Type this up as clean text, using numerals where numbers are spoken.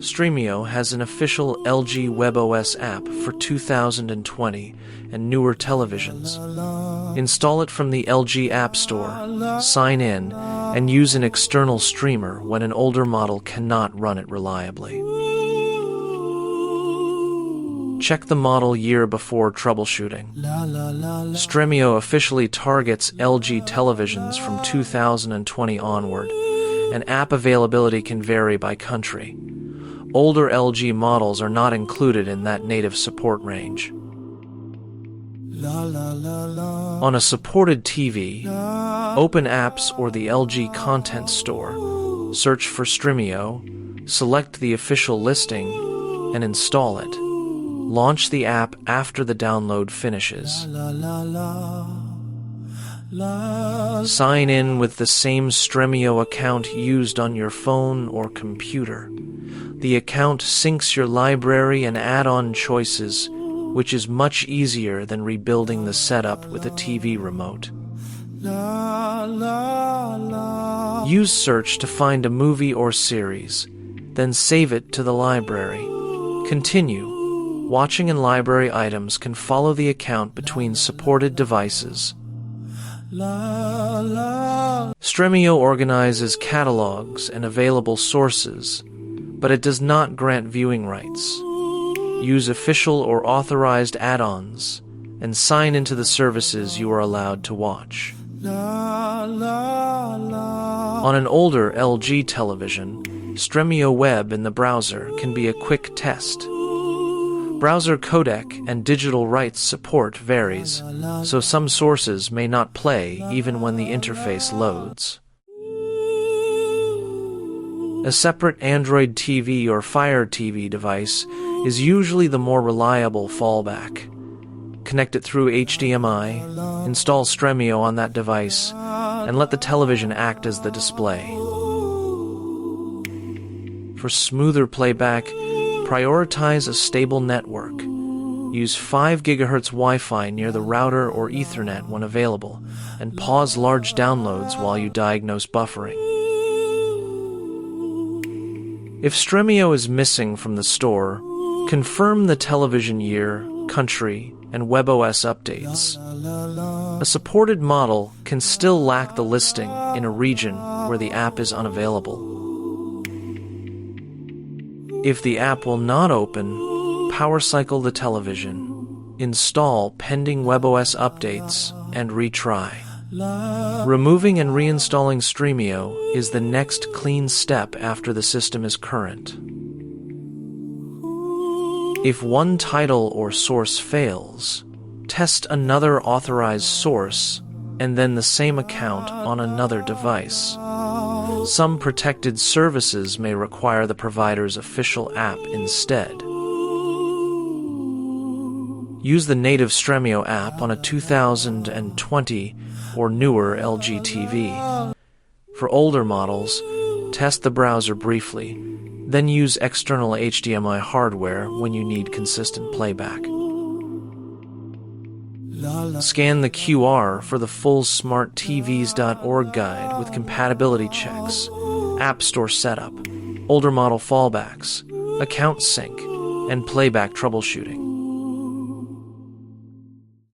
Stremio has an official LG webOS app for 2020 and newer televisions. Install it from the LG App Store, sign in, and use an external streamer when an older model cannot run it reliably. Check the model year before troubleshooting. Stremio officially targets LG televisions from 2020 onward, and app availability can vary by country. Older LG models are not included in that native support range. On a supported TV, open apps or the LG Content Store, search for Stremio, select the official listing, and install it. Launch the app after the download finishes. Sign in with the same Stremio account used on your phone or computer. The account syncs your library and add-on choices, which is much easier than rebuilding the setup with a TV remote. Use search to find a movie or series, then save it to the library. Continue. Watching and library items can follow the account between supported devices. Stremio organizes catalogs and available sources, but it does not grant viewing rights. Use official or authorized add-ons, and sign into the services you are allowed to watch. On an older LG television, Stremio Web in the browser can be a quick test. Browser codec and digital rights support varies, so some sources may not play even when the interface loads. A separate Android TV or Fire TV device is usually the more reliable fallback. Connect it through HDMI, install Stremio on that device, and let the television act as the display. For smoother playback, prioritize a stable network. Use 5 GHz Wi-Fi near the router or Ethernet when available, and pause large downloads while you diagnose buffering. If Stremio is missing from the store, confirm the television year, country, and webOS updates. A supported model can still lack the listing in a region where the app is unavailable. If the app will not open, power cycle the television, install pending webOS updates, and retry. Removing and reinstalling Stremio is the next clean step after the system is current. If one title or source fails, test another authorized source and then the same account on another device. Some protected services may require the provider's official app instead. Use the native Stremio app on a 2020 or newer LG TV. For older models, test the browser briefly, then use external HDMI hardware when you need consistent playback. Scan the QR for the full SmartTVS.org guide with compatibility checks, App Store setup, older model fallbacks, account sync, and playback troubleshooting.